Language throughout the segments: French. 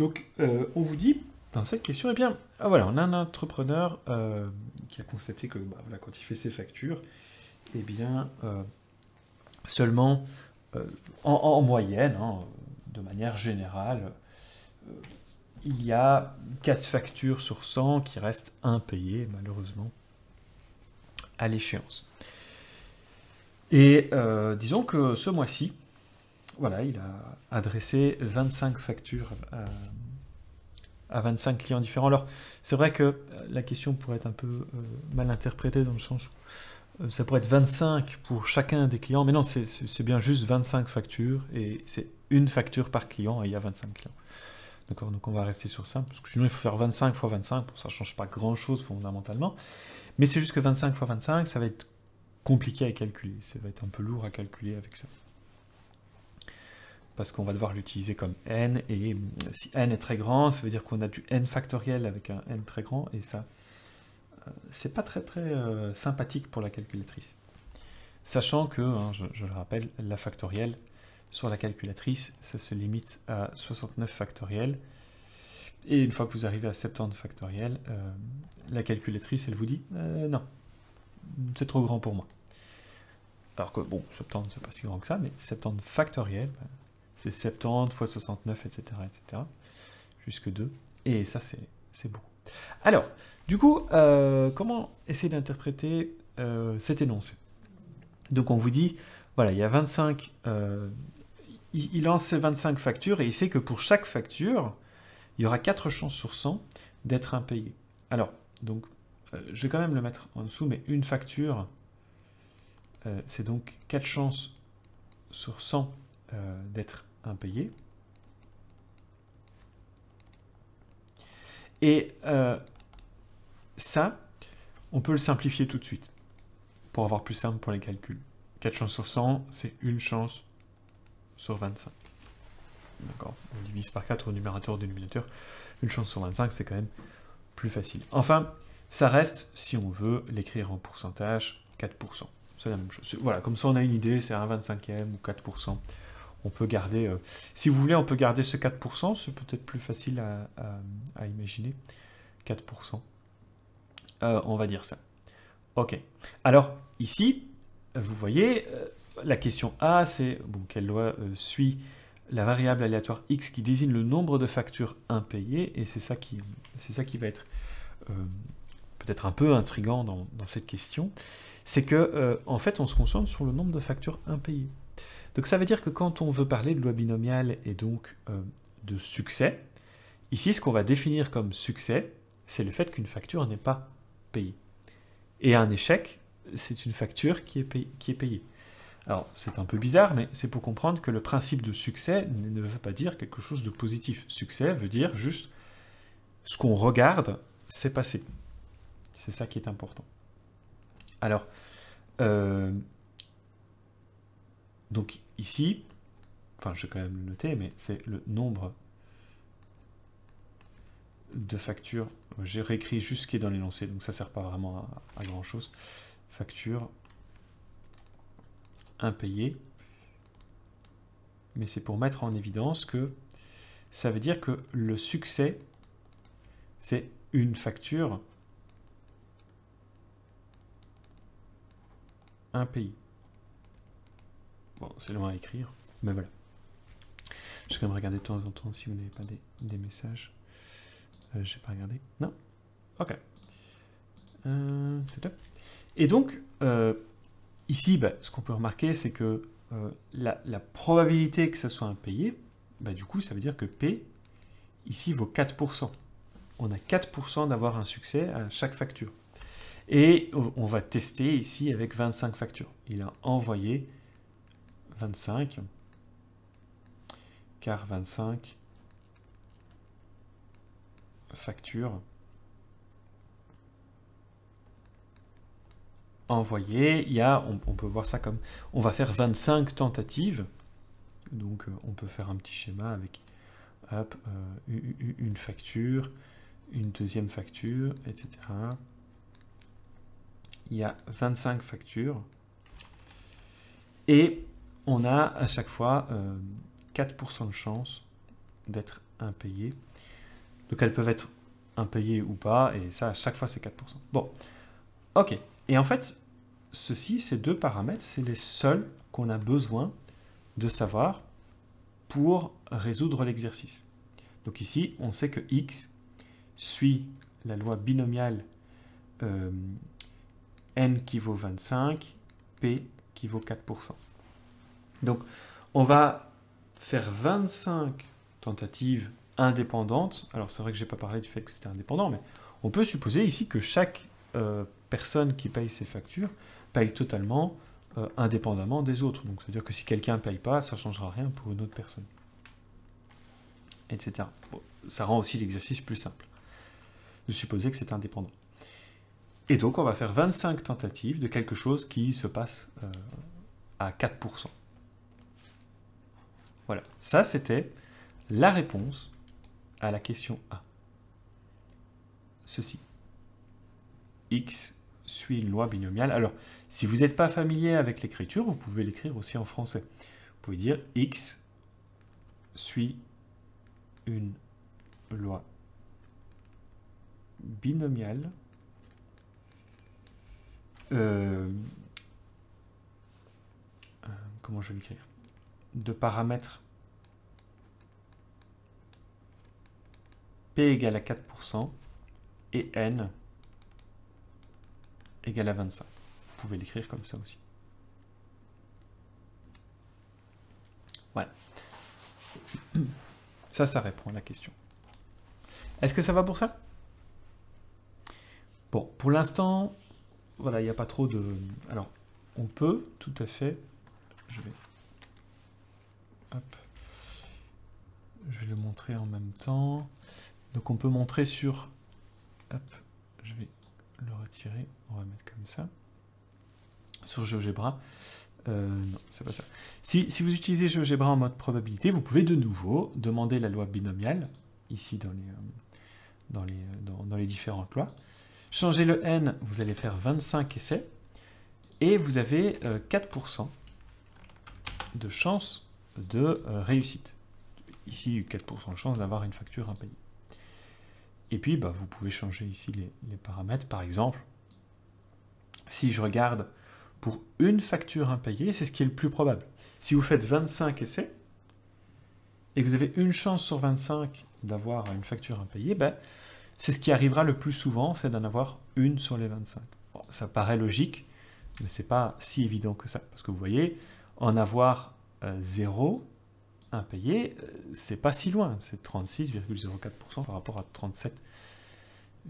Donc, on vous dit, dans cette question, eh bien, voilà, on a un entrepreneur qui a constaté que voilà, quand il fait ses factures, eh bien, seulement, en moyenne, hein, de manière générale, il y a 4 factures sur 100 qui restent impayées, malheureusement, à l'échéance. Et disons que ce mois-ci, voilà, il a adressé 25 factures à 25 clients différents. Alors, c'est vrai que la question pourrait être un peu mal interprétée dans le sens où ça pourrait être 25 pour chacun des clients, mais non, c'est bien juste 25 factures, et c'est une facture par client, et il y a 25 clients. D'accord, donc on va rester sur ça, parce que sinon il faut faire 25 fois 25, ça ne change pas grand-chose fondamentalement, mais c'est juste que 25 fois 25, ça va être compliqué à calculer, ça va être un peu lourd à calculer avec ça. Parce qu'on va devoir l'utiliser comme n, et si n est très grand, ça veut dire qu'on a du n factoriel avec un n très grand, et ça, c'est pas très sympathique pour la calculatrice. Sachant que, hein, je le rappelle, la factorielle sur la calculatrice, ça se limite à 69 factoriels, et une fois que vous arrivez à 70 factoriels, la calculatrice, elle vous dit non, c'est trop grand pour moi. Alors que, bon, 70, c'est pas si grand que ça, mais 70 factoriels, c'est 70 fois 69, etc., etc., jusque 2, et ça, c'est beaucoup. Alors, du coup, comment essayer d'interpréter cet énoncé? Donc, on vous dit, voilà, il y a 25, il lance ses 25 factures, et il sait que pour chaque facture, il y aura 4 chances sur 100 d'être impayé. Alors, donc, je vais quand même le mettre en dessous, mais une facture, c'est donc 4 chances sur 100 d'être impayé. Et ça, on peut le simplifier tout de suite, pour avoir plus simple pour les calculs. 4 chances sur 100, c'est une chance sur 25. D'accord, on divise par 4 au numérateur, au dénominateur. Une chance sur 25, c'est quand même plus facile. Enfin, ça reste, si on veut l'écrire en pourcentage, 4%. C'est la même chose. Voilà, comme ça on a une idée, c'est un 25e ou 4%. On peut garder, si vous voulez, on peut garder ce 4%, c'est peut-être plus facile à imaginer. 4%. On va dire ça. Ok. Alors, ici, vous voyez, la question A, c'est bon, quelle loi suit la variable aléatoire x qui désigne le nombre de factures impayées, et c'est ça qui va être peut-être un peu intriguant dans cette question, c'est que en fait on se concentre sur le nombre de factures impayées. Donc ça veut dire que quand on veut parler de loi binomiale et donc de succès, ici ce qu'on va définir comme succès, c'est le fait qu'une facture n'est pas payée. Et un échec, c'est une facture qui est payée. Alors, c'est un peu bizarre, mais c'est pour comprendre que le principe de succès ne veut pas dire quelque chose de positif. Succès veut dire juste ce qu'on regarde, c'est passé. C'est ça qui est important. Alors, donc ici, enfin, je vais quand même le noter, mais c'est le nombre de factures. J'ai réécrit juste ce qui est dans l'énoncé, donc ça ne sert pas vraiment à grand-chose. Facture impayée. Mais c'est pour mettre en évidence que ça veut dire que le succès, c'est une facture impayée. Bon, c'est loin à écrire, mais voilà. Je vais quand même regarder de temps en temps si vous n'avez pas des messages. Je n'ai pas regardé. Non? Ok. Et donc, ici, bah, ce qu'on peut remarquer, c'est que la probabilité que ça soit impayé, bah, du coup, ça veut dire que P, ici, vaut 4%. On a 4% d'avoir un succès à chaque facture. Et on va tester ici avec 25 factures. Il a envoyé 25, car 25 factures envoyées. Il y a, on peut voir ça comme, on va faire 25 tentatives. Donc on peut faire un petit schéma avec hop, une facture, une deuxième facture, etc. Il y a 25 factures. Et on a à chaque fois 4% de chance d'être impayées. Donc elles peuvent être impayées ou pas, et ça, à chaque fois, c'est 4%. Bon, ok. Et en fait, ces deux paramètres, c'est les seuls qu'on a besoin de savoir pour résoudre l'exercice. Donc ici, on sait que x suit la loi binomiale n qui vaut 25, p qui vaut 4%. Donc, on va faire 25 tentatives indépendantes. Alors, c'est vrai que je n'ai pas parlé du fait que c'était indépendant, mais on peut supposer ici que chaque personne qui paye ses factures paye totalement indépendamment des autres. Donc, c'est-à-dire que si quelqu'un ne paye pas, ça ne changera rien pour une autre personne, etc. Bon, ça rend aussi l'exercice plus simple de supposer que c'est indépendant. Et donc, on va faire 25 tentatives de quelque chose qui se passe à 4%. Voilà, ça c'était la réponse à la question A. Ceci. X suit une loi binomiale. Alors, si vous n'êtes pas familier avec l'écriture, vous pouvez l'écrire aussi en français. Vous pouvez dire X suit une loi binomiale comment je vais l'écrire, de paramètres P égale à 4% et N égale à 25. Vous pouvez l'écrire comme ça aussi. Voilà. Ça répond à la question. Est-ce que ça va pour ça? Bon, pour l'instant, voilà, il n'y a pas trop de... Alors, on peut tout à fait... Je vais le montrer en même temps. Donc, on peut montrer sur... Hop, je vais le retirer. On va mettre comme ça. Sur GeoGebra. Non, c'est pas ça. Si vous utilisez GeoGebra en mode probabilité, vous pouvez de nouveau demander la loi binomiale, ici dans les différentes lois. Changer le n, vous allez faire 25 essais, et vous avez 4% de chance de réussite. Ici, 4% de chance d'avoir une facture impayée. Et puis, vous pouvez changer ici les paramètres. Par exemple, si je regarde pour une facture impayée, c'est ce qui est le plus probable. Si vous faites 25 essais, et que vous avez une chance sur 25 d'avoir une facture impayée, c'est ce qui arrivera le plus souvent, c'est d'en avoir une sur les 25. Bon, ça paraît logique, mais ce n'est pas si évident que ça. Parce que vous voyez, en avoir 0 impayé, c'est pas si loin. C'est 36,04% par rapport à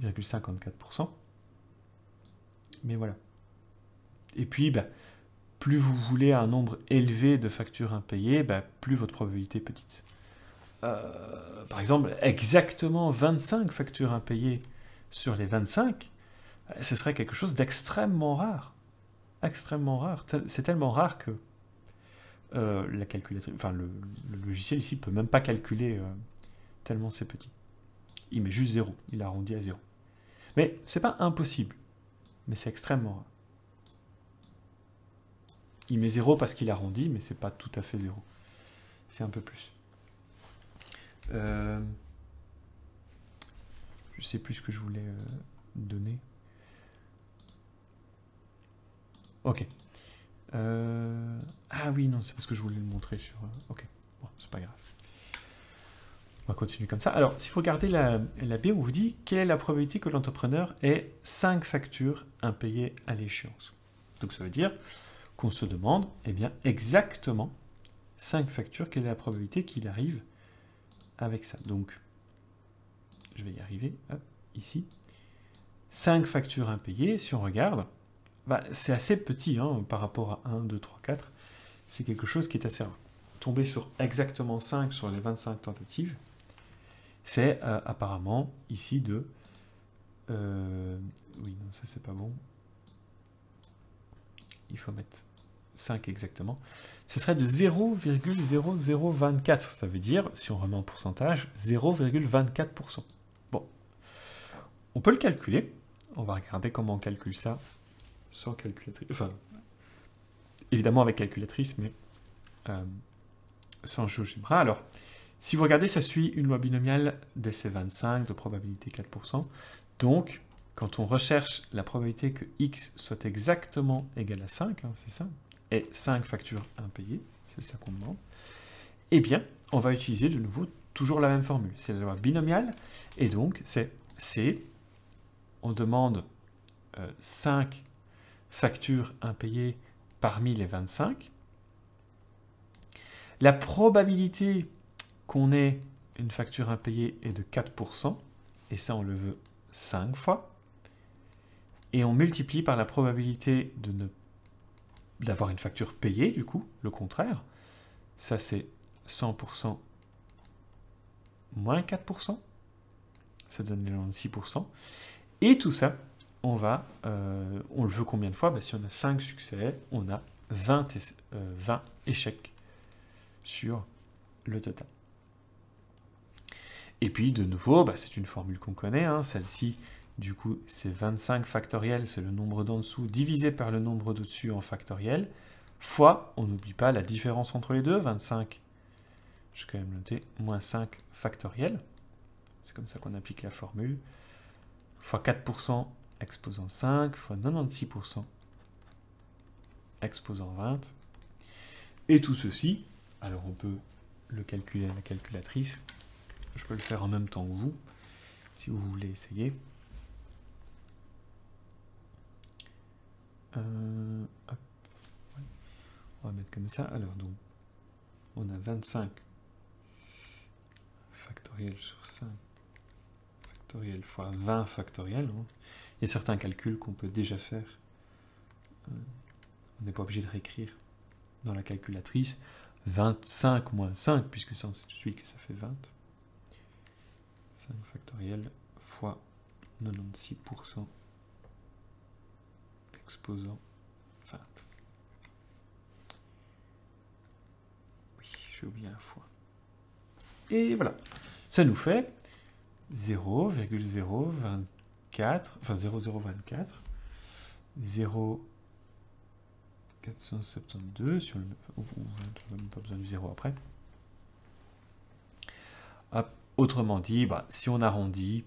37,54%. Mais voilà. Et puis, plus vous voulez un nombre élevé de factures impayées, plus votre probabilité est petite. Par exemple, exactement 25 factures impayées sur les 25, ce serait quelque chose d'extrêmement rare. Extrêmement rare. C'est tellement rare que la calculatrice, enfin le logiciel ici ne peut même pas calculer tellement c'est petit. Il met juste 0, il arrondit à 0. Mais c'est pas impossible, mais c'est extrêmement rare. Il met 0 parce qu'il arrondit, mais c'est pas tout à fait 0. C'est un peu plus. Je sais plus ce que je voulais donner. Ok. Ah oui, non, c'est parce que je voulais le montrer sur... Ok, bon, c'est pas grave. On va continuer comme ça. Alors, si vous regardez la B, on vous dit quelle est la probabilité que l'entrepreneur ait 5 factures impayées à l'échéance. Donc ça veut dire qu'on se demande, eh bien, exactement 5 factures, quelle est la probabilité qu'il arrive avec ça. Donc, je vais y arriver, hop, ici. 5 factures impayées, si on regarde, c'est assez petit par rapport à 1, 2, 3, 4. C'est quelque chose qui est assez rare. Tomber sur exactement 5 sur les 25 tentatives, c'est apparemment ici de... oui, non, ça c'est pas bon. Il faut mettre 5 exactement. Ce serait de 0,0024. Ça veut dire, si on remet en pourcentage, 0,24%. Bon. On peut le calculer. On va regarder comment on calcule ça sans calculatrice. Enfin, évidemment avec calculatrice, mais sans GeoGebra. Alors, Si vous regardez, ça suit une loi binomiale d'essai 25 de probabilité 4%. Donc, quand on recherche la probabilité que x soit exactement égal à 5, hein, c'est ça, et 5 factures impayées, c'est ça qu'on demande, eh bien, on va utiliser de nouveau toujours la même formule. C'est la loi binomiale, et donc c'est C, on demande 5 factures impayées parmi les 25. La probabilité qu'on ait une facture impayée est de 4%, et ça on le veut 5 fois, et on multiplie par la probabilité d'avoir une facture payée, du coup, le contraire. Ça c'est 100% moins 4%, ça donne les 6%, et tout ça, on le veut combien de fois? Si on a 5 succès, on a 20 échecs sur le total. Et puis, de nouveau, c'est une formule qu'on connaît, hein, celle-ci, du coup, c'est 25 factoriel, c'est le nombre d'en dessous, divisé par le nombre d'au-dessus en factoriel, fois, on n'oublie pas la différence entre les deux, 25, je vais quand même noter, moins 5 factoriel, c'est comme ça qu'on applique la formule, fois 4% exposant 5, fois 96% exposant 20, et tout ceci, alors on peut le calculer à la calculatrice, je peux le faire en même temps que vous, si vous voulez essayer. Hop. Ouais. On va mettre comme ça. Alors, donc, on a 25 factoriel sur 5 factoriel fois 20 factoriel. Hein. Il y a certains calculs qu'on peut déjà faire. On n'est pas obligé de réécrire dans la calculatrice. 25 moins 5, puisque ça, on sait tout de suite que ça fait 20. 5 factoriel fois 96% exposant 20. Oui, j'ai oublié un fois. Et voilà. Ça nous fait 0,024, enfin 0,024, 0,472 sur le... on n'a même pas besoin du 0 après. Hop. Autrement dit, si on arrondit,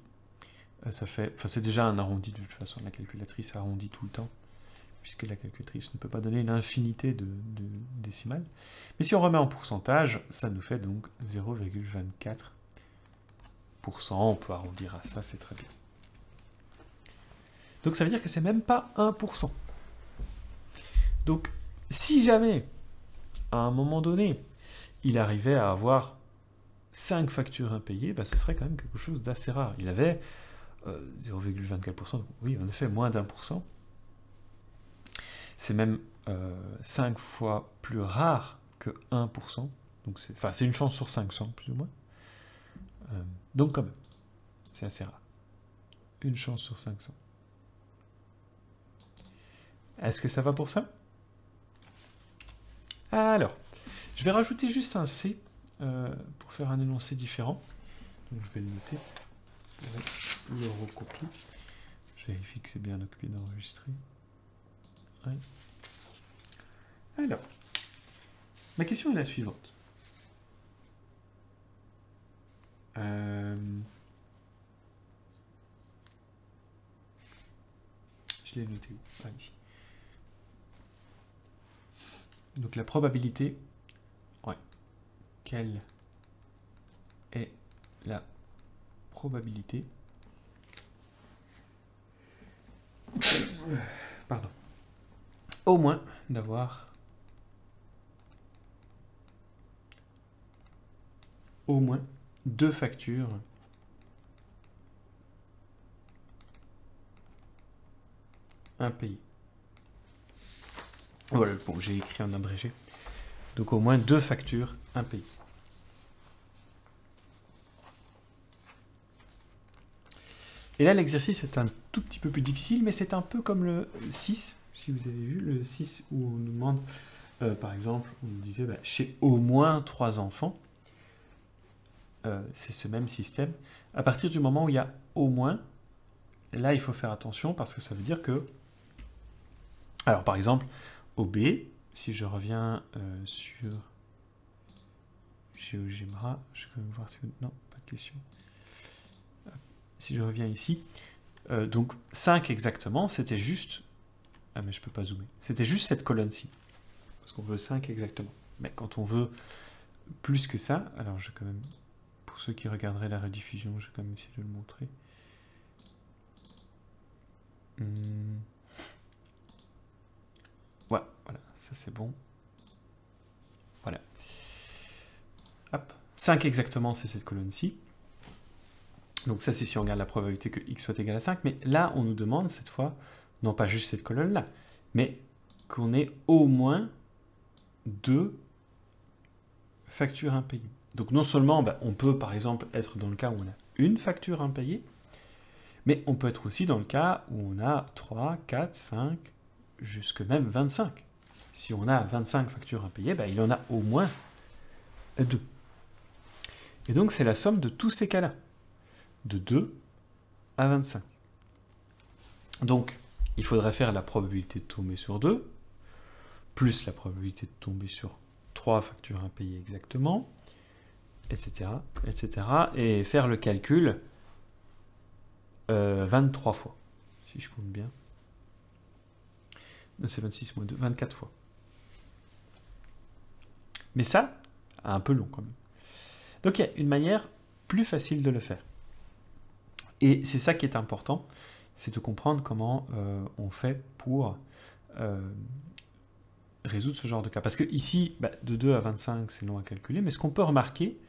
ça fait... Enfin, c'est déjà un arrondi de toute façon, la calculatrice arrondit tout le temps, puisque la calculatrice ne peut pas donner une infinité de décimales. Mais si on remet en pourcentage, ça nous fait donc 0,24%. On peut arrondir à ça, c'est très bien. Donc ça veut dire que c'est même pas 1%. Donc, si jamais, à un moment donné, il arrivait à avoir 5 factures impayées, ce serait quand même quelque chose d'assez rare. Il avait 0,24%, oui, en effet, moins d'1%. C'est même 5 fois plus rare que 1%. Donc c'est une chance sur 500, plus ou moins. Donc quand même, c'est assez rare. Une chance sur 500. Est-ce que ça va pour ça? Alors, je vais rajouter juste un C pour faire un énoncé différent. Donc je vais le noter. Je le recopie. Je vérifie que c'est bien occupé d'enregistrer. Ouais. Alors, ma question est la suivante. Je l'ai noté où? Ah, ici. Donc la probabilité, ouais. Quelle est la probabilité, pardon, au moins d'avoir au moins 2 factures impayées. Voilà, bon, j'ai écrit en abrégé. Donc au moins 2 factures impayées. Et là, l'exercice est un tout petit peu plus difficile, mais c'est un peu comme le 6, si vous avez vu, le 6 où on nous demande, par exemple, on nous disait, chez au moins 3 enfants, c'est ce même système. À partir du moment où il y a au moins, là, il faut faire attention parce que ça veut dire que... Alors, par exemple, au B, si je reviens sur GeoGebra, je vais quand même voir si... Non, pas de question. Si je reviens ici, donc 5 exactement, c'était juste... Ah mais je peux pas zoomer. C'était juste cette colonne-ci. Parce qu'on veut 5 exactement. Mais quand on veut plus que ça, alors je vais quand même... Pour ceux qui regarderaient la rediffusion, je vais quand même essayer de le montrer. Ouais, voilà, ça c'est bon. Voilà. Hop. 5 exactement, c'est cette colonne-ci. Donc ça, c'est si on regarde la probabilité que x soit égal à 5. Mais là, on nous demande cette fois, non pas juste cette colonne-là, mais qu'on ait au moins 2 factures impayées. Donc non seulement, on peut par exemple être dans le cas où on a une facture impayée, mais on peut être aussi dans le cas où on a 3, 4, 5, jusque même 25. Si on a 25 factures impayées, il en a au moins 2. Et donc c'est la somme de tous ces cas-là, de 2 à 25. Donc il faudrait faire la probabilité de tomber sur 2, plus la probabilité de tomber sur 3 factures impayées exactement, etc., etc., et faire le calcul 23 fois, si je compte bien. Non, c'est 26 moins 2, 24 fois. Mais ça, un peu long quand même. Donc il y a une manière plus facile de le faire. Et c'est ça qui est important, c'est de comprendre comment on fait pour résoudre ce genre de cas. Parce que ici, de 2 à 25, c'est long à calculer, mais ce qu'on peut remarquer,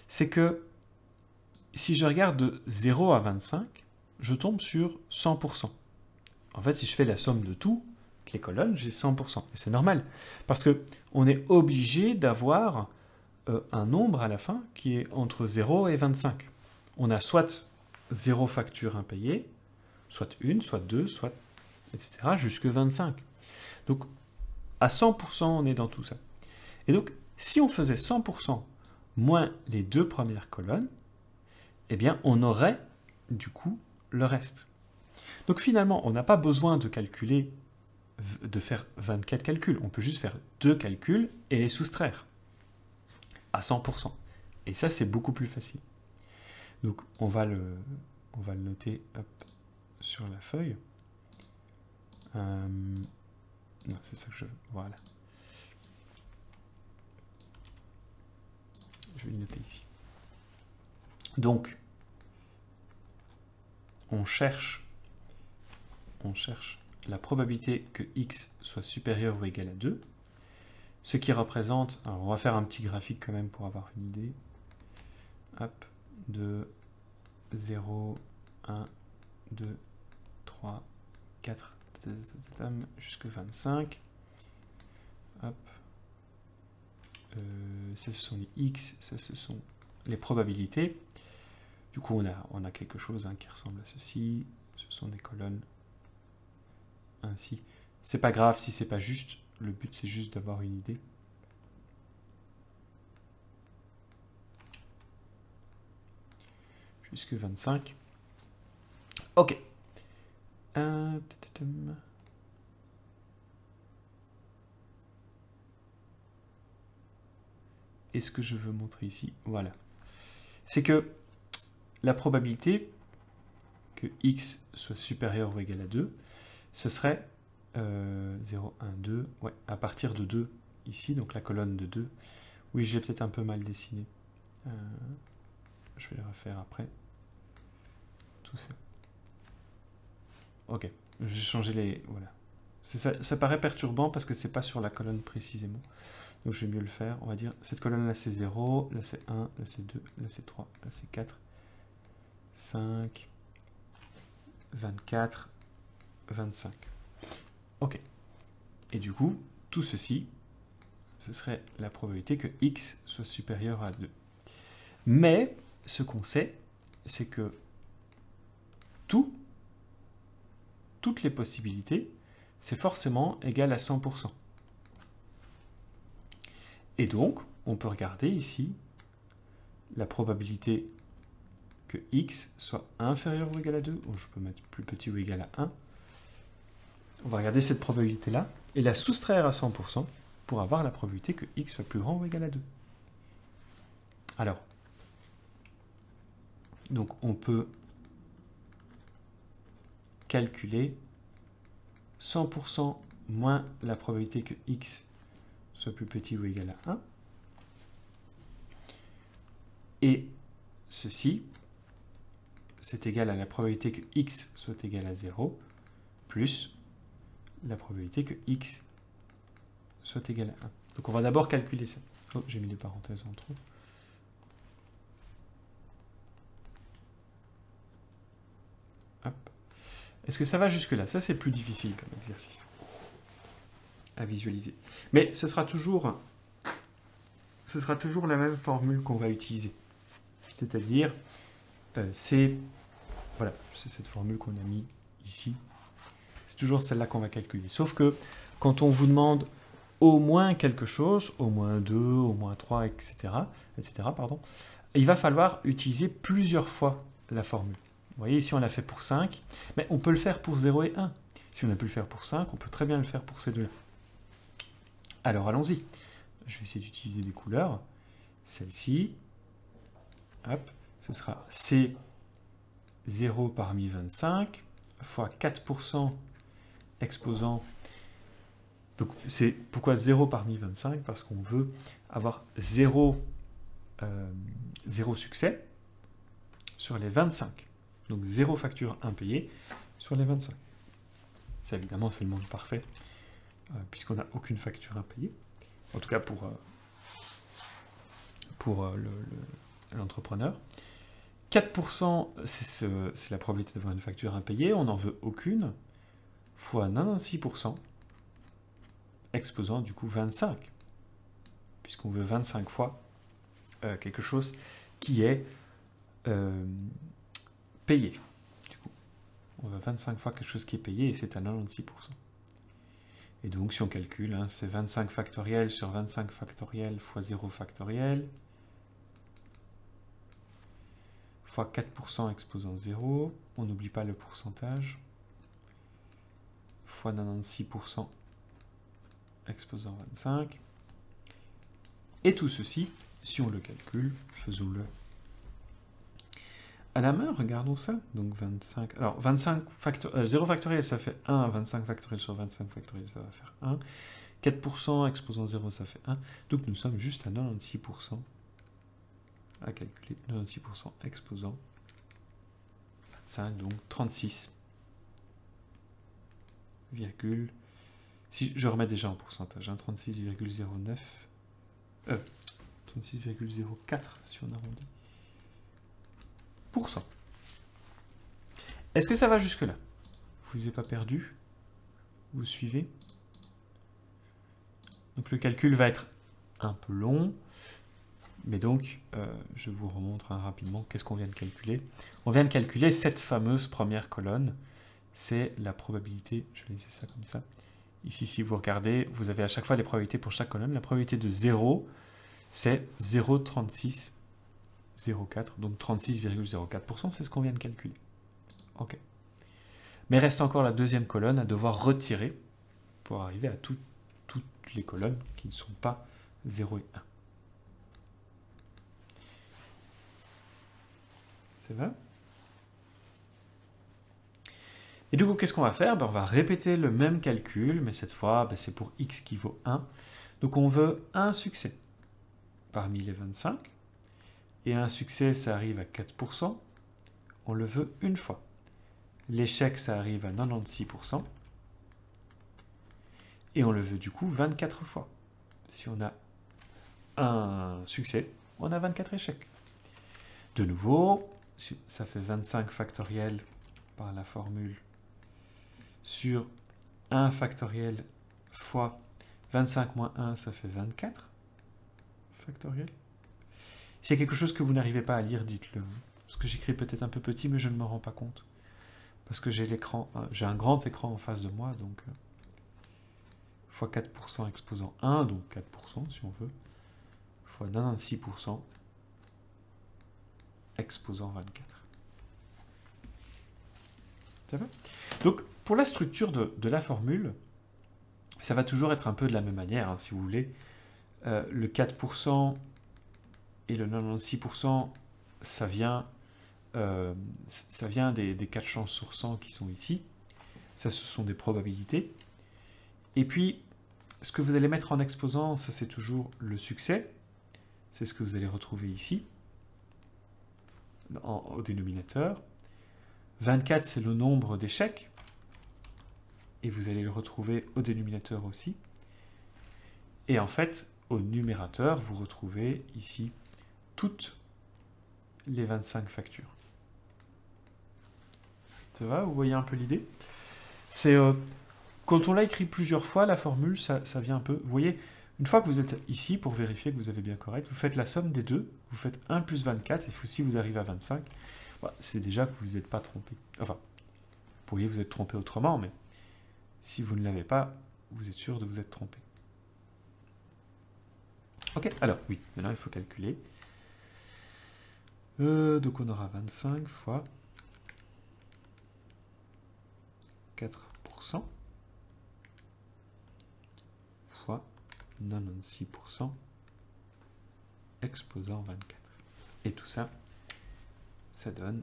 c'est que si je regarde de 0 à 25, je tombe sur 100%. En fait, si je fais la somme de tout, les colonnes, j'ai 100%. Et c'est normal, parce qu'on est obligé d'avoir un nombre à la fin qui est entre 0 et 25. On a soit 0 facture impayée, soit 1, soit 2, soit etc. jusque 25. Donc, à 100%, on est dans tout ça. Et donc, si on faisait 100% moins les 2 premières colonnes, eh bien, on aurait, du coup, le reste. Donc, finalement, on n'a pas besoin de calculer, de faire 24 calculs. On peut juste faire 2 calculs et les soustraire à 100%. Et ça, c'est beaucoup plus facile. Donc, on va le noter sur la feuille. Non, c'est ça que je veux. Voilà. Je vais le noter ici. Donc, on cherche la probabilité que x soit supérieur ou égal à 2, ce qui représente, alors on va faire un petit graphique quand même pour avoir une idée, hop, de 0, 1, 2, 3, 4, jusque 25, hop, ça ce sont les x, ça ce sont les probabilités. Du coup on a quelque chose qui ressemble à ceci, ce sont des colonnes ainsi. C'est pas grave si c'est pas juste, le but c'est juste d'avoir une idée. Jusque 25. Ok. Et ce que je veux montrer ici, voilà. C'est que la probabilité que x soit supérieur ou égal à 2, ce serait 0, 1, 2, ouais, à partir de 2 ici, donc la colonne de 2. Oui, j'ai peut-être un peu mal dessiné. Je vais le refaire après. Tout ça. Ok, j'ai changé les... Voilà. Ça paraît perturbant parce que c'est pas sur la colonne précisément. Donc je vais mieux le faire. On va dire, cette colonne-là c'est 0, là c'est 1, là c'est 2, là c'est 3, là c'est 4, 5, 24, 25. Ok. Et du coup, tout ceci, ce serait la probabilité que x soit supérieur à 2. Mais, ce qu'on sait, c'est que toutes les possibilités, c'est forcément égal à 100%. Et donc, on peut regarder ici la probabilité que x soit inférieur ou égal à 2, ou je peux mettre plus petit ou égal à 1. On va regarder cette probabilité-là et la soustraire à 100% pour avoir la probabilité que x soit plus grand ou égal à 2. Alors, donc on peut calculer 100% moins la probabilité que x soit plus petit ou égal à 1. Et ceci, c'est égal à la probabilité que x soit égal à 0, plus la probabilité que x soit égal à 1. Donc on va d'abord calculer ça. Oh, j'ai mis des parenthèses en trop. Est-ce que ça va jusque-là? Ça, c'est plus difficile comme exercice à visualiser. Mais ce sera toujours la même formule qu'on va utiliser. C'est-à-dire, c'est cette formule qu'on a mis ici. C'est toujours celle-là qu'on va calculer. Sauf que quand on vous demande au moins quelque chose, au moins 2, au moins 3, etc., il va falloir utiliser plusieurs fois la formule. Vous voyez, ici on l'a fait pour 5, mais on peut le faire pour 0 et 1. Si on a pu le faire pour 5, on peut très bien le faire pour ces deux-là. Alors allons-y. Je vais essayer d'utiliser des couleurs. Celle-ci, hop, ce sera C 0 parmi 25 fois 4% exposant. Donc c'est pourquoi 0 parmi 25? Parce qu'on veut avoir 0 succès sur les 25. Donc 0 facture impayée sur les 25. Ça, évidemment, c'est le monde parfait, puisqu'on n'a aucune facture impayée. En tout cas, pour l'entrepreneur. 4%, c'est la probabilité d'avoir une facture impayée. On n'en veut aucune, fois 96%, exposant du coup 25. Puisqu'on veut 25 fois quelque chose qui est payé. Du coup, on veut 25 fois quelque chose qui est payé et c'est à 96%. Et donc, si on calcule, hein, c'est 25 factoriel sur 25 factoriel fois 0 factoriel fois 4% exposant 0. On n'oublie pas le pourcentage. Fois 96% exposant 25. Et tout ceci, si on le calcule, faisons-le à la main, regardons ça. Donc 25. Alors 25 0 factoriel, ça fait 1. 25 factoriel sur 25 factoriel, ça va faire 1. 4% exposant 0, ça fait 1. Donc nous sommes juste à 96% à calculer. 96% exposant 25, donc 36. Si je remets déjà en pourcentage, hein, 36,09. 36,04 si on arrondit. Est-ce que ça va jusque-là? Vous ne vous êtes pas perdu? Vous suivez? Donc le calcul va être un peu long, mais donc je vous remontre rapidement qu'est-ce qu'on vient de calculer. On vient de calculer cette fameuse première colonne. C'est la probabilité, je vais laisser ça comme ça. Ici, si vous regardez, vous avez à chaque fois les probabilités pour chaque colonne. La probabilité de 0, c'est 0,36. 0,4, donc 36,04%, c'est ce qu'on vient de calculer. Ok. Mais reste encore la deuxième colonne à devoir retirer pour arriver à toutes les colonnes qui ne sont pas 0 et 1. C'est vrai? Et du coup, qu'est-ce qu'on va faire? On va répéter le même calcul, mais cette fois, c'est pour x qui vaut 1. Donc on veut un succès parmi les 25. Et un succès, ça arrive à 4%. On le veut une fois. L'échec, ça arrive à 96%. Et on le veut du coup 24 fois. Si on a un succès, on a 24 échecs. De nouveau, ça fait 25 factoriel par la formule sur 1 factoriel fois 25 moins 1, ça fait 24 factoriel. S'il y a quelque chose que vous n'arrivez pas à lire, dites-le. Parce que j'écris peut-être un peu petit, mais je ne me rends pas compte. Parce que j'ai un grand écran en face de moi, donc fois 4% exposant 1, donc 4% si on veut, fois 96% exposant 24. Ça va? Donc, pour la structure de la formule, ça va toujours être un peu de la même manière, hein, si vous voulez. Le 4% et le 96%, ça vient des 4 chances sur 100 qui sont ici. Ça, ce sont des probabilités. Et puis, ce que vous allez mettre en exposant, ça c'est toujours le succès. C'est ce que vous allez retrouver ici, au dénominateur. 24, c'est le nombre d'échecs. Et vous allez le retrouver au dénominateur aussi. Et en fait, au numérateur, vous retrouvez ici toutes les 25 factures. Ça va? Vous voyez un peu l'idée? C'est quand on l'a écrit plusieurs fois, la formule, ça vient un peu... Vous voyez, une fois que vous êtes ici, pour vérifier que vous avez bien correct, vous faites la somme des deux, vous faites 1 plus 24, et si vous arrivez à 25, voilà, c'est déjà que vous n'êtes pas trompé. Enfin, vous pourriez vous être trompé autrement, mais si vous ne l'avez pas, vous êtes sûr de vous être trompé. Ok, alors, oui, maintenant il faut calculer. Donc on aura 25 fois 4% fois 96% exposant 24. Et tout ça, ça donne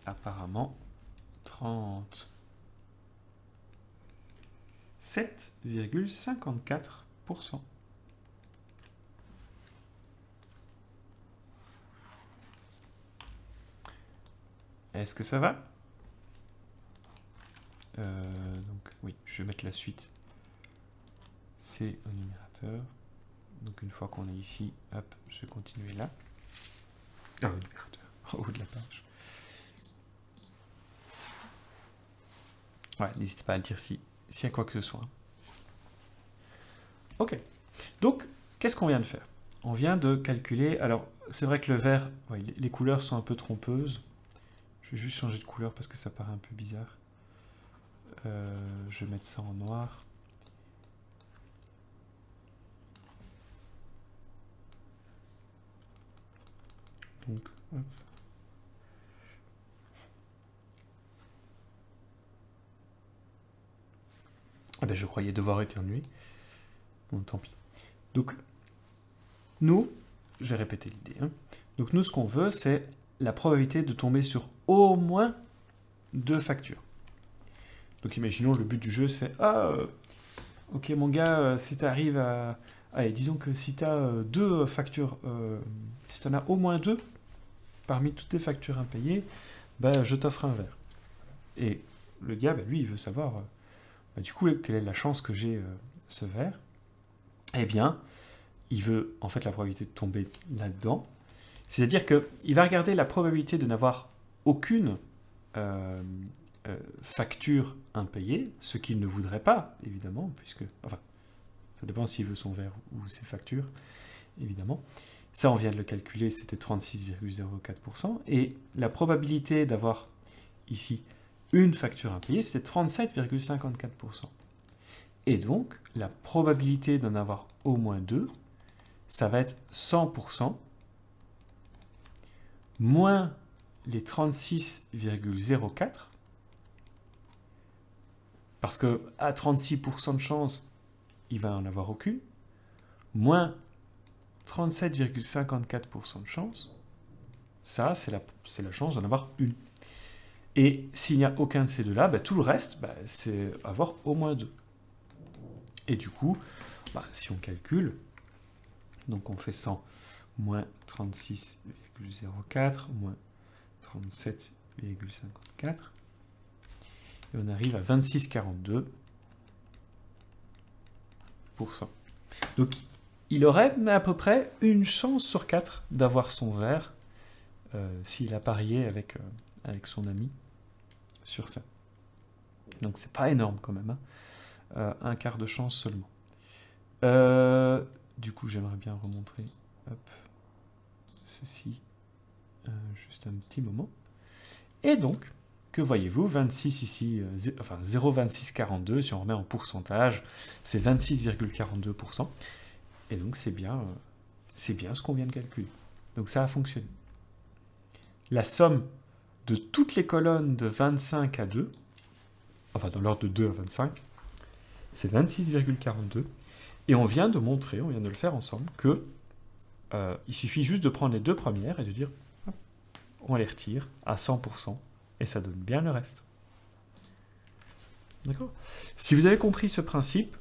apparemment 37,54%. Est-ce que ça va? Donc oui, je vais mettre la suite. C'est au numérateur. Donc une fois qu'on est ici, hop, je vais continuer là. Ah, au numérateur, en haut de la page. Ouais, n'hésitez pas à le dire s'il y a quoi que ce soit. Ok. Donc, qu'est-ce qu'on vient de faire? On vient de calculer... Alors, c'est vrai que le vert, ouais, les couleurs sont un peu trompeuses. Je vais juste changer de couleur parce que ça paraît un peu bizarre. Je vais mettre ça en noir. Donc, hop. Ah ben, je croyais devoir éternuer. Bon, tant pis. Donc, nous, je vais répéter l'idée. Hein. Donc, nous, ce qu'on veut, c'est la probabilité de tomber sur au moins 2 factures. Donc, imaginons, le but du jeu, c'est « Ah, ok, mon gars, si tu arrives à... Allez, disons que si tu as 2 factures, si tu en as au moins 2, parmi toutes tes factures impayées, ben, je t'offre un verre. » Et le gars, ben, lui, il veut savoir, du coup, quelle est la chance que j'ai ce verre? Eh bien, il veut, en fait, la probabilité de tomber là-dedans. C'est-à-dire qu'il va regarder la probabilité de n'avoir aucune facture impayée, ce qu'il ne voudrait pas, évidemment, puisque... Enfin, ça dépend s'il veut son verre ou ses factures, évidemment. Ça, on vient de le calculer, c'était 36,04%. Et la probabilité d'avoir ici une facture impayée, c'était 37,54%. Et donc, la probabilité d'en avoir au moins 2, ça va être 100%, moins les 36,04, parce que à 36% de chance, il va en avoir aucune, moins 37,54% de chance, ça, c'est la chance d'en avoir une. Et s'il n'y a aucun de ces deux-là, bah, tout le reste, bah, c'est avoir au moins 2. Et du coup, bah, si on calcule, donc on fait 100 moins 36,04 moins 37,54, et on arrive à 26,42%. Donc il aurait à peu près une chance sur 4 d'avoir son verre s'il a parié avec son ami sur ça. Donc c'est pas énorme quand même, hein. Un quart de chance seulement. Du coup, j'aimerais bien remontrer ceci juste un petit moment. Et donc, que voyez-vous? 26 ici, enfin 0,2642, si on remet en pourcentage, c'est 26,42%. Et donc, c'est bien ce qu'on vient de calculer. Donc, ça a fonctionné. La somme de toutes les colonnes de 25 à 2, enfin dans l'ordre de 2 à 25, c'est 26,42. Et on vient de montrer, on vient de le faire ensemble, que il suffit juste de prendre les deux premières et de dire, hop, on les retire à 100%, et ça donne bien le reste. D'accord? Si vous avez compris ce principe,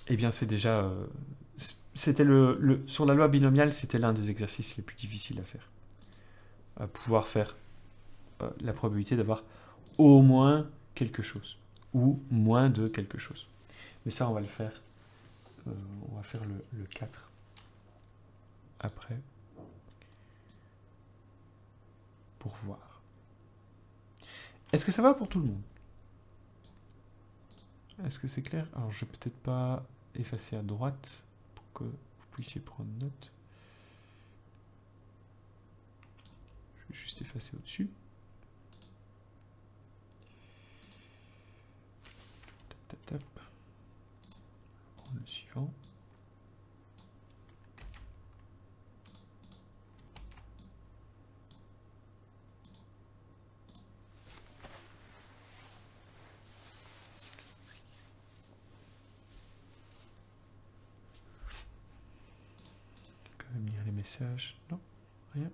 eh bien c'est déjà... c'était sur la loi binomiale, c'était l'un des exercices les plus difficiles à faire. Pouvoir faire la probabilité d'avoir au moins quelque chose, ou moins de quelque chose. Mais ça, on va le faire. On va faire le 4 après, pour voir. Est-ce que ça va pour tout le monde? Est-ce que c'est clair? Alors, je vais peut-être pas effacer à droite pour que vous puissiez prendre note. Je vais juste effacer au-dessus. Tap, tap, tap. On va prendre le suivant. Quand même lire les messages. Non, rien.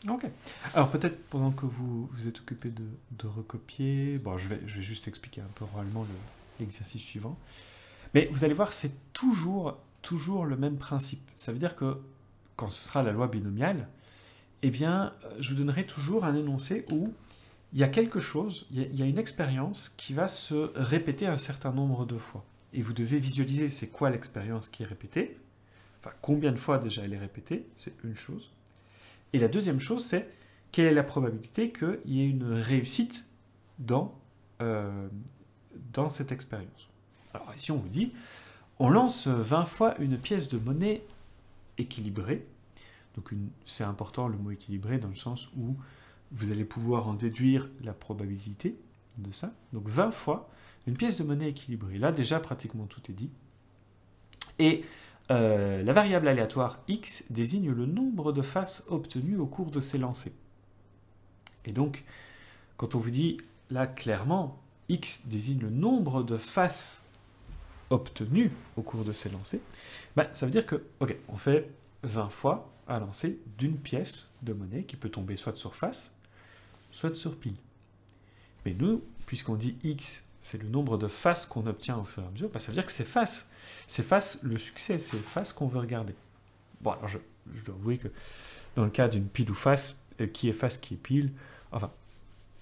Ok. Alors peut-être pendant que vous êtes occupé de recopier, bon, je vais juste expliquer un peu oralement l'exercice suivant. Mais vous allez voir, c'est toujours le même principe. Ça veut dire que quand ce sera la loi binomiale, eh bien, je vous donnerai toujours un énoncé où il y a quelque chose, il y a une expérience qui va se répéter un certain nombre de fois. Et vous devez visualiser c'est quoi l'expérience qui est répétée, enfin combien de fois déjà elle est répétée, c'est une chose. Et la deuxième chose, c'est quelle est la probabilité qu'il y ait une réussite dans cette expérience. Alors ici, on vous dit, on lance 20 fois une pièce de monnaie équilibrée. Donc c'est important le mot équilibré dans le sens où vous allez pouvoir en déduire la probabilité de ça. Donc 20 fois une pièce de monnaie équilibrée. Là, déjà, pratiquement tout est dit. Et la variable aléatoire x désigne le nombre de faces obtenues au cours de ces lancers. Et donc, quand on vous dit, là, clairement, x désigne le nombre de faces obtenues au cours de ces lancers, ben, ça veut dire que, ok, on fait 20 fois un lancer d'une pièce de monnaie qui peut tomber soit sur face, soit sur pile. Mais nous, puisqu'on dit x, c'est le nombre de faces qu'on obtient au fur et à mesure, ben, ça veut dire que c'est face. C'est face le succès, c'est face qu'on veut regarder. Bon, alors je dois avouer que dans le cas d'une pile ou face, qui est face, qui est pile, enfin,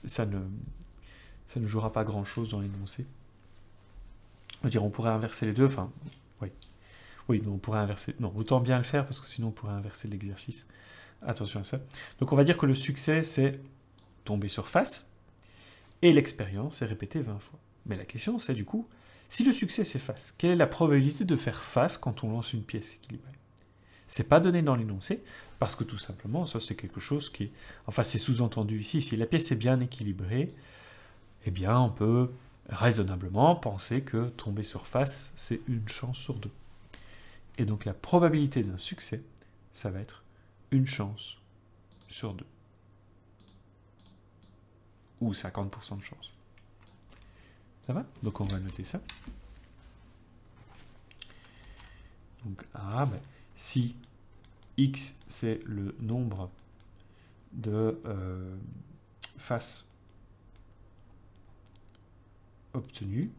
ça ne jouera pas grand-chose dans l'énoncé. On va dire, on pourrait inverser les deux, enfin, oui. Oui, mais on pourrait inverser. Non, autant bien le faire, parce que sinon on pourrait inverser l'exercice. Attention à ça. Donc on va dire que le succès, c'est tomber sur face, et l'expérience est répétée 20 fois. Mais la question, c'est du coup, si le succès c'est face, quelle est la probabilité de faire face quand on lance une pièce équilibrée? C'est pas donné dans l'énoncé, parce que tout simplement, ça c'est quelque chose qui est... Enfin, c'est sous-entendu ici. Si la pièce est bien équilibrée, eh bien, on peut raisonnablement penser que tomber sur face, c'est une chance sur deux. Et donc, la probabilité d'un succès, ça va être une chance sur deux. Ou 50% de chance. Ça va? Donc, on va noter ça. Donc, ben, si x, c'est le nombre de faces obtenues,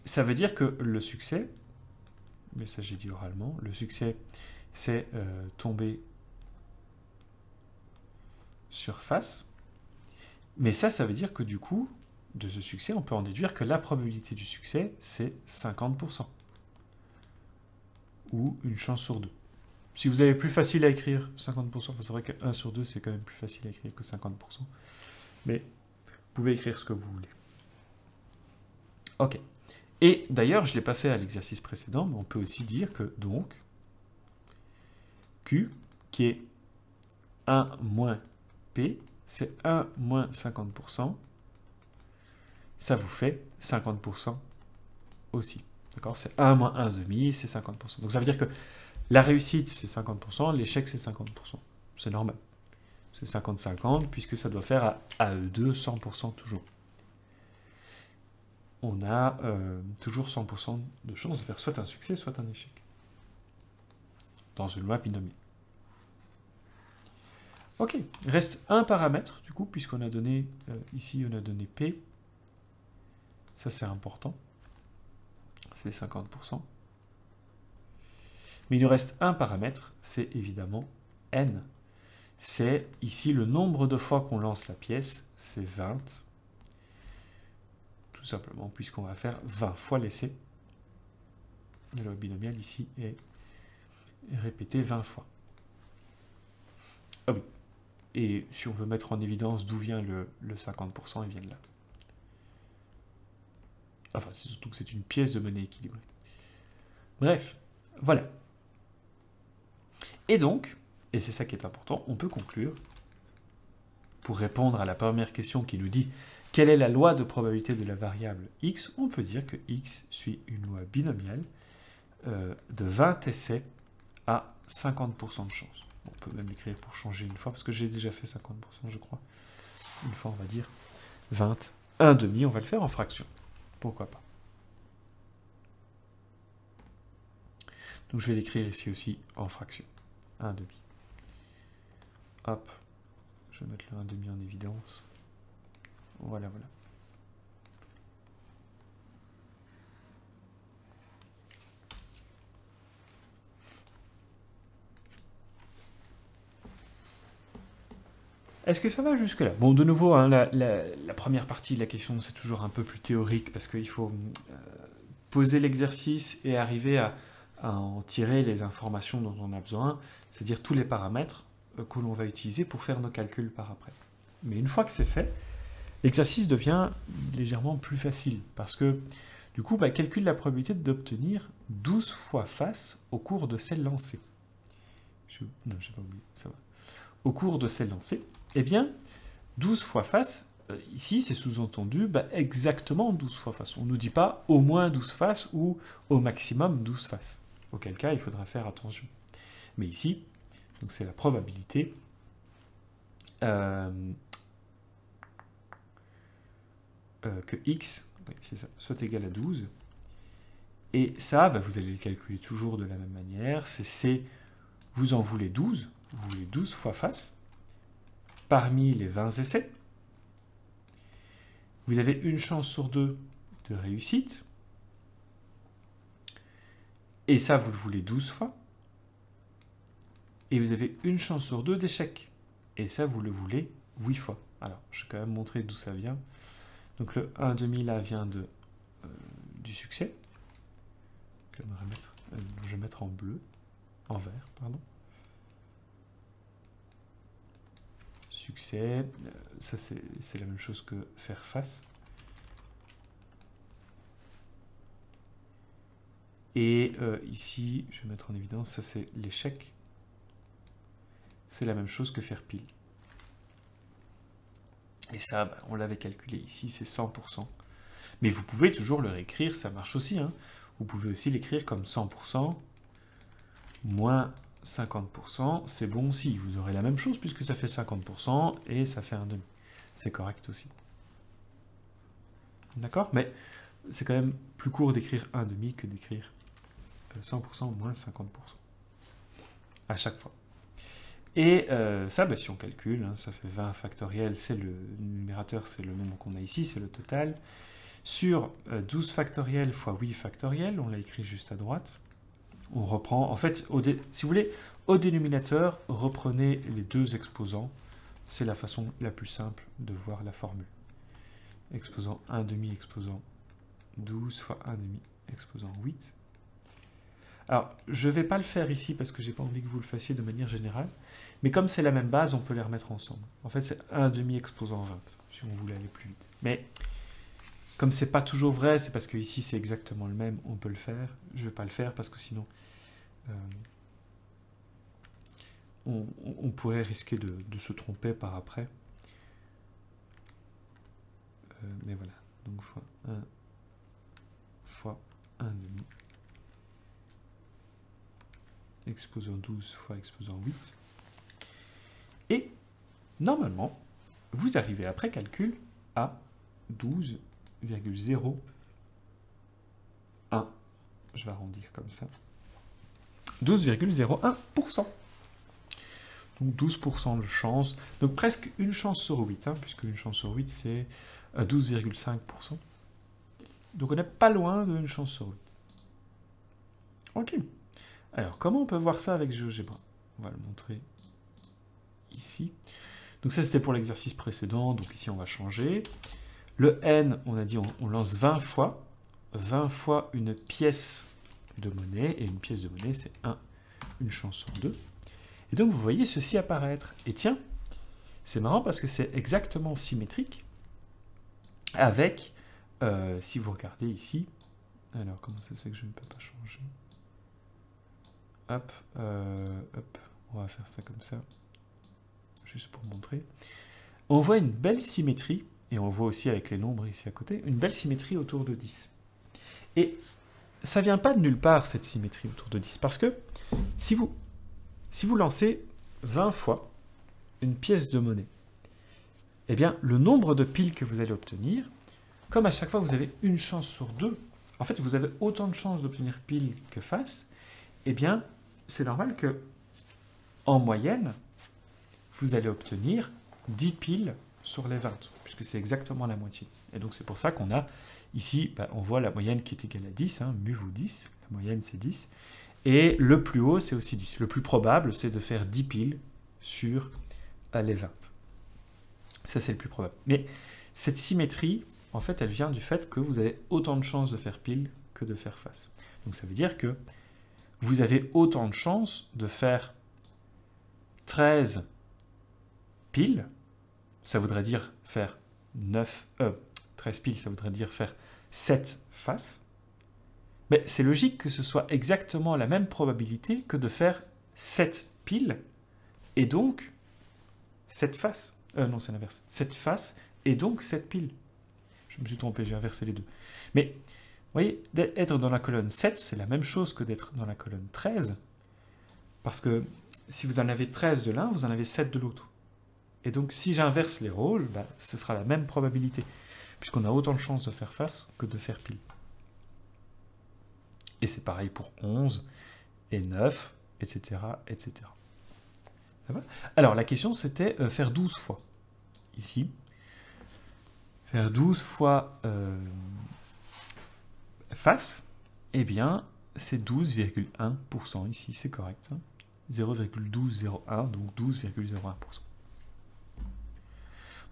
ça veut dire que le succès, mais ça j'ai dit oralement, le succès, c'est tomber sur face. Mais ça veut dire que du coup, de ce succès, on peut en déduire que la probabilité du succès, c'est 50%. Ou une chance sur deux. Si vous avez plus facile à écrire 50%, c'est vrai que 1 sur 2, c'est quand même plus facile à écrire que 50%. Mais vous pouvez écrire ce que vous voulez. Ok. Et d'ailleurs, je ne l'ai pas fait à l'exercice précédent, mais on peut aussi dire que, donc, Q, qui est 1 moins P, c'est 1 moins 50%, ça vous fait 50% aussi. D'accord? C'est 1 moins 1,5, c'est 50%. Donc ça veut dire que la réussite, c'est 50%, l'échec, c'est 50%. C'est normal. c'est 50-50, puisque ça doit faire à AE2 100% toujours. On a toujours 100% de chance de faire soit un succès, soit un échec. Dans une loi binomiale. Ok, il reste un paramètre, du coup, puisqu'on a donné, ici, on a donné P. Ça, c'est important. C'est 50%. Mais il nous reste un paramètre, c'est évidemment N. C'est ici le nombre de fois qu'on lance la pièce, c'est 20. Tout simplement, puisqu'on va faire 20 fois l'essai. La loi binomiale ici est répétée 20 fois. Ah oui. Et si on veut mettre en évidence d'où vient le 50%, il vient de là. Enfin, c'est surtout que c'est une pièce de monnaie équilibrée. Bref, voilà. Et donc, et c'est ça qui est important, on peut conclure, pour répondre à la première question qui nous dit quelle est la loi de probabilité de la variable x, on peut dire que x suit une loi binomiale de 20 essais à 50% de chance. On peut même l'écrire pour changer une fois, parce que j'ai déjà fait 50%, je crois. Une fois, on va dire 20, 1 demi, on va le faire en fraction. Pourquoi pas. Donc je vais l'écrire ici aussi en fraction. 1 demi. Hop. Je vais mettre le 1 demi en évidence. Voilà, voilà. Est-ce que ça va jusque-là? Bon, de nouveau, hein, la première partie de la question, c'est toujours un peu plus théorique, parce qu'il faut poser l'exercice et arriver à en tirer les informations dont on a besoin, c'est-à-dire tous les paramètres que l'on va utiliser pour faire nos calculs par après. Mais une fois que c'est fait, l'exercice devient légèrement plus facile, parce que du coup, calcule la probabilité d'obtenir 12 fois face au cours de celle lancée. Non, j'ai pas oublié, ça va. Au cours de celle lancée, eh bien, 12 fois face, ici, c'est sous-entendu exactement 12 fois face. On ne nous dit pas au moins 12 faces ou au maximum 12 faces. Auquel cas, il faudra faire attention. Mais ici, donc c'est la probabilité que x c'est ça, soit égal à 12. Et ça, vous allez le calculer toujours de la même manière. C'est C, vous en voulez 12, vous voulez 12 fois face. Parmi les 20 essais, vous avez une chance sur 2 de réussite. Et ça, vous le voulez 12 fois. Et vous avez une chance sur 2 d'échec. Et ça, vous le voulez 8 fois. Alors, je vais quand même montrer d'où ça vient. Donc le 1 demi là vient du succès. Je vais mettre en bleu, en vert, pardon. Succès, ça c'est la même chose que faire face. Et ici, je vais mettre en évidence, ça c'est l'échec. C'est la même chose que faire pile. Et ça, on l'avait calculé ici, c'est 100%. Mais vous pouvez toujours le réécrire, ça marche aussi. Hein. Vous pouvez aussi l'écrire comme 100% moins 50%, c'est bon aussi. Vous aurez la même chose puisque ça fait 50% et ça fait un demi. C'est correct aussi. D'accord? Mais c'est quand même plus court d'écrire un demi que d'écrire 100% moins 50%. À chaque fois. Et ça, si on calcule, hein, ça fait 20 factoriel, c'est le numérateur, c'est le nombre qu'on a ici, c'est le total. Sur 12 factoriel fois 8 factoriel, on l'a écrit juste à droite. On reprend, en fait, si vous voulez, au dénominateur, reprenez les deux exposants. C'est la façon la plus simple de voir la formule. Exposant 1 demi, exposant 12 fois 1 demi, exposant 8. Alors, je ne vais pas le faire ici parce que je n'ai pas envie que vous le fassiez de manière générale. Mais comme c'est la même base, on peut les remettre ensemble. En fait, c'est 1 demi exposant 20, si on voulait aller plus vite. Mais comme c'est pas toujours vrai, c'est parce que ici c'est exactement le même, on peut le faire. Je ne vais pas le faire parce que sinon on pourrait risquer de se tromper par après. Mais voilà, donc fois 1 fois 1 demi exposant 12 fois exposant 8. Et normalement, vous arrivez après calcul à 12,01. Je vais arrondir comme ça. 12,01%. Donc 12% de chance. Donc presque une chance sur 8, hein, puisque une chance sur 8, c'est 12,5%. Donc on n'est pas loin d'une chance sur 8. Ok. Alors, comment on peut voir ça avec GeoGebra? On va le montrer ici. Donc ça, c'était pour l'exercice précédent. Donc ici, on va changer. Le N, on a dit, on lance 20 fois. 20 fois une pièce de monnaie. Et une pièce de monnaie, c'est une chance sur 2. Et donc, vous voyez ceci apparaître. Et tiens, c'est marrant parce que c'est exactement symétrique avec, si vous regardez ici, alors, comment ça se fait que je ne peux pas changer? Hop, hop, on va faire ça comme ça, juste pour montrer. On voit une belle symétrie, et on voit aussi avec les nombres ici à côté, une belle symétrie autour de 10. Et ça ne vient pas de nulle part, cette symétrie autour de 10, parce que si vous lancez 20 fois une pièce de monnaie, eh bien, le nombre de piles que vous allez obtenir, comme à chaque fois vous avez une chance sur 2, en fait, vous avez autant de chances d'obtenir pile que face, eh bien, c'est normal que, en moyenne, vous allez obtenir 10 piles sur les 20, puisque c'est exactement la moitié. Et donc, c'est pour ça qu'on a, ici, on voit la moyenne qui est égale à 10, hein, mu vaut 10, la moyenne c'est 10, et le plus haut, c'est aussi 10. Le plus probable, c'est de faire 10 piles sur les 20. Ça, c'est le plus probable. Mais cette symétrie, en fait, elle vient du fait que vous avez autant de chances de faire pile que de faire face. Donc, ça veut dire que vous avez autant de chances de faire 13 piles, ça voudrait dire faire 13 piles, ça voudrait dire faire 7 faces, mais c'est logique que ce soit exactement la même probabilité que de faire 7 piles, et donc 7 faces. Non, c'est l'inverse. 7 faces, et donc 7 piles. Je me suis trompé, j'ai inversé les deux. Mais, vous voyez, d'être dans la colonne 7, c'est la même chose que d'être dans la colonne 13, parce que si vous en avez 13 de l'un, vous en avez 7 de l'autre. Et donc, si j'inverse les rôles, ce sera la même probabilité, puisqu'on a autant de chances de faire face que de faire pile. Et c'est pareil pour 11 et 9, etc., etc. Ça va? Alors, la question, c'était faire 12 fois. Ici, faire 12 fois face, eh bien, c'est 12,1% ici, c'est correct. Hein, 0,1201, donc 12,01%.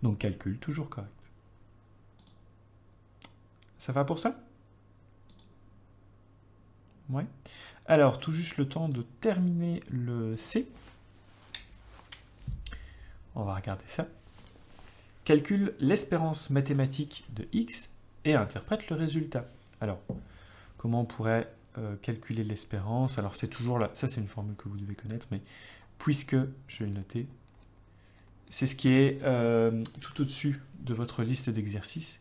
Donc, calcul, toujours correct. Ça va pour ça? Ouais. Alors, tout juste le temps de terminer le C. On va regarder ça. Calcule l'espérance mathématique de X et interprète le résultat. Alors, comment on pourrait calculer l'espérance? Alors, c'est toujours là. Ça, c'est une formule que vous devez connaître, mais puisque, je vais le noter, c'est ce qui est tout au-dessus de votre liste d'exercices.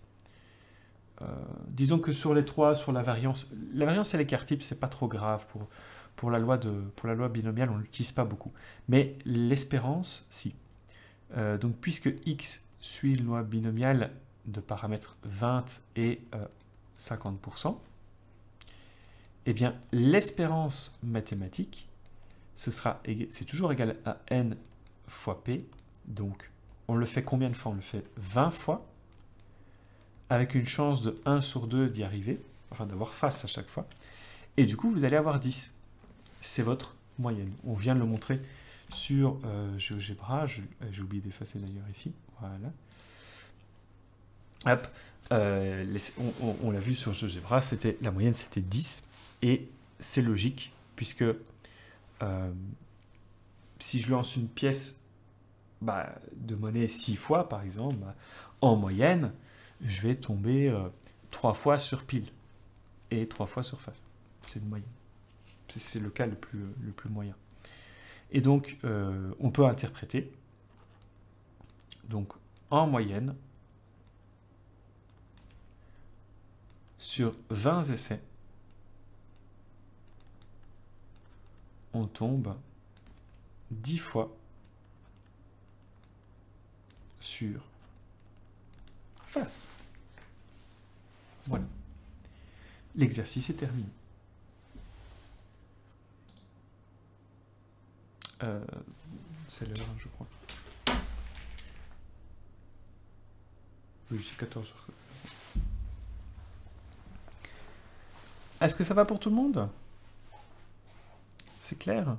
Disons que sur les trois, sur la variance et l'écart type, c'est pas trop grave pour la loi binomiale, on ne l'utilise pas beaucoup. Mais l'espérance, si. Donc, puisque X suit une loi binomiale de paramètres 20 et 50%, eh bien, l'espérance mathématique, c'est toujours égal à n fois p. Donc, on le fait combien de fois? On le fait 20 fois, avec une chance de 1 sur 2 d'y arriver, enfin d'avoir face à chaque fois. Et du coup, vous allez avoir 10. C'est votre moyenne. On vient de le montrer sur GeoGebra. J'ai oublié d'effacer d'ailleurs ici. Voilà. Hop. On l'a vu sur GeoGebra, la moyenne c'était 10. Et c'est logique, puisque si je lance une pièce de monnaie 6 fois, par exemple, en moyenne, je vais tomber 3 fois sur pile et 3 fois sur face. C'est une moyenne. C'est le cas le plus moyen. Et donc, on peut interpréter, donc, en moyenne, sur 20 essais, on tombe 10 fois sur face. Voilà. L'exercice est terminé. C'est l'heure, je crois. Oui, c'est 14h. Est-ce que ça va pour tout le monde? C'est clair?